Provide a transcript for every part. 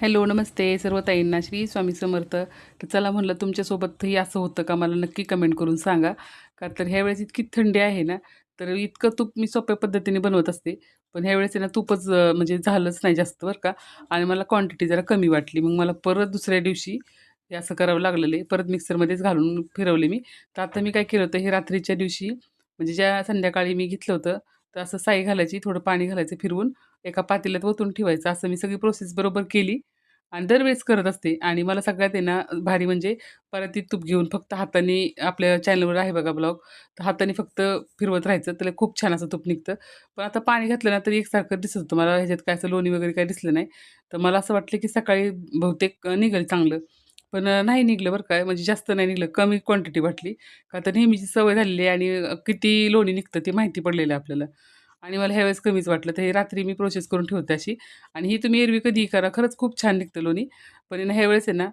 Hello, नमस्ते सर्व ताईंना. श्री स्वामी समर्थ. तर चला म्हणलं तुमच्यासोबतही असं होतं का? मला नक्की कमेंट करून सांगा. का तर ह्यावेळेस इतकी थंडी आहे ना, तर इतकं तूप मी सोप्या पद्धतीने बनवत असते. पण ह्यावेळेस आहे ना तूपच म्हणजे झालंच नाही जास्त बरं का. आणि मला क्वांटिटी जरा कमी वाटली. मग मला परत दुसऱ्या दिवशी हे असं करावं लागलेलं आहे. परत मिक्सरमध्येच घालून फिरवले मी. तर आता मी काय केलं होतं, हे रात्रीच्या दिवशी म्हणजे ज्या संध्याकाळी मी घेतलं होतं, तर असं साई घालायची, थोडं पाणी घालायचं फिरवून एका पातेल्यात ओतून ठेवायचं. असं मी सगळी प्रोसेस बरोबर केली. आणि दरवेळेस करत असते आणि मला सगळ्यात आहे ना भारी म्हणजे परातीत तूप घेऊन फक्त हाताने आपल्या चॅनलवर आहे बघा ब्लॉग, तर हाताने फक्त फिरवत राहायचं. त्याला खूप छान असं तूप निघतं. पण आता पाणी घातलं ना तरी एकसारखं दिसत होतं मला. ह्याच्यात काय असं लोणी वगैरे काही दिसलं नाही. तर मला असं वाटलं की सकाळी बहुतेक निघेल चांगलं. पण नाही निघालं बरं का. म्हणजे जास्त नाही निघालं. कमी क्वांटिटी वाटली. का तर नेहमीची सवय झालेली आहे आणि किती लोणी निघतं ते माहिती पडलेलं आहे आपल्याला. आणि मला ह्यावेळेस कमीच वाटलं. तर हे रात्री मी प्रोसेस करून ठेवते अशी. आणि ही तुम्ही एरवी कधीही करा. खरंच खूप छान निघतं लोणी. पण आहे ना ह्यावेळेस आहे ना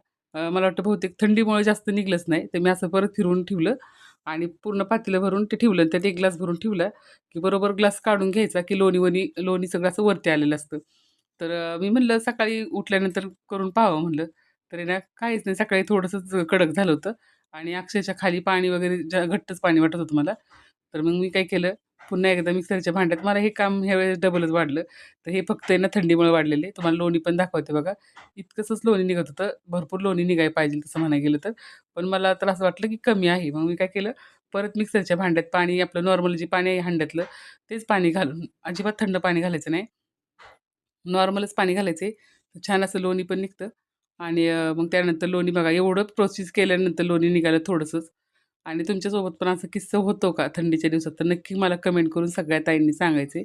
मला वाटतं बहुतेक थंडीमुळे जास्त निघालंच नाही. तर मी असं परत फिरवून ठेवलं आणि पूर्ण पातेलं भरून ते ठेवलं आणि त्यात 1 ग्लास भरून ठेवला, की बरोबर ग्लास काढून घ्यायचा, की लोणी सगळं असं वरती आलेलं असतं. तर मी म्हणलं सकाळी उठल्यानंतर करून पाहावं म्हणलं. तर आहे ना काहीच नाही. सकाळी थोडंसंच कडक झालं होतं आणि अक्षरशः खाली पाणी वगैरे घट्टच पाणी वाटत होतं मला. तर मग मी काय केलं, पुन्हा एकदा मिक्सरच्या भांड्यात मला हे काम ह्यावेळेस डबलच वाढलं. तर हे फक्त आहे ना थंडीमुळे वाढलेले. तुम्हाला लोणी पण दाखवते बघा. इतकंसंच लोणी निघत होतं. भरपूर लोणी निघायला पाहिजे तसं म्हणायला गेलं तर. पण मला तर असं वाटलं की कमी आहे. मग मी काय केलं, परत मिक्सरच्या भांड्यात पाणी आपलं नॉर्मल जे पाणी आहे हंड्यातलं, तेच पाणी घालून अजिबात थंड पाणी घालायचं नाही. नॉर्मलच पाणी घालायचे. छान असं लोणी पण निघतं आणि मग त्यानंतर लोणी बघा एवढं प्रोसेस केल्यानंतर लोणी निघालं थोडंसंच. आणि तुमच्यासोबत पण असा किस्सा होतो का थंडीच्या दिवसात? तर नक्की मला कमेंट करून सगळ्या ताईंनी सांगायचे.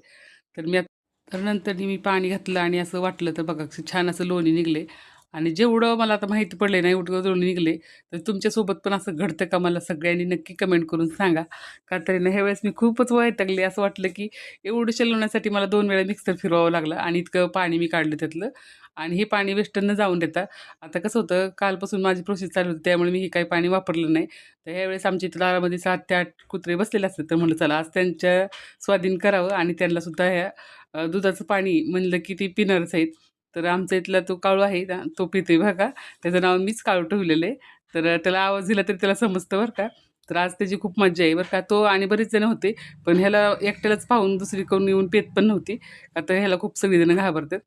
तर मी तर नंतरनी मी पाणी घातलं आणि असं वाटलं तर बघा छान असं लोणी निघले आणि जेवढं मला आता माहिती पडलंय ना, एवढं लोणी निघले. तर तुमच्यासोबत पण असं घडतं का? मला सगळ्यांनी नक्की कमेंट करून सांगा. का तर ना ह्यावेळेस मी खूपच वैतागले. असं वाटलं की एवढ्याशा लोण्यासाठी मला 2 वेळा मिक्सर फिरवावं लागलं आणि इतकं पाणी मी काढलं त्यातलं आणि हे पाणी वेस्ट न जाऊन देता आता कसं होतं, कालपासून माझी प्रोसेस चालू होती त्यामुळे मी हे काही पाणी वापरलं नाही. तर ह्यावेळेस आमच्या इथं दारामध्ये 7 ते 8 कुत्रे बसलेले असतात. तर म्हटलं चला आज त्यांच्या स्वाधीन करावं आणि त्यांनासुद्धा ह्या दुधाचं पाणी म्हणलं की ते पिणारच आहेत. तर आमचा इथला तो काळू आहे ना, तो पितोय बघा. त्याचं नाव मीच काळू ठेवलेलं आहे. तर त्याला आवाज दिला तरी त्याला समजतं बरं का. तर आज त्याची खूप मज्जा आहे बरं का. तो आणि बरेच जण होते. पण ह्याला एकट्यालाच पाहून दुसरी कोण येऊन पीत पण नव्हती. आता ह्याला खूप सगळेजण घाबरतात.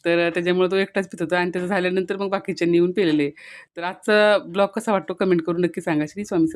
तर त्याच्यामुळे तो एकटाच पीत होता आणि त्याचं झाल्यानंतर मग बाकीच्यांनी येऊन पिलेले. तर आजचा ब्लॉग कसा वाटतो कमेंट करून नक्की सांगा. श्री स्वामी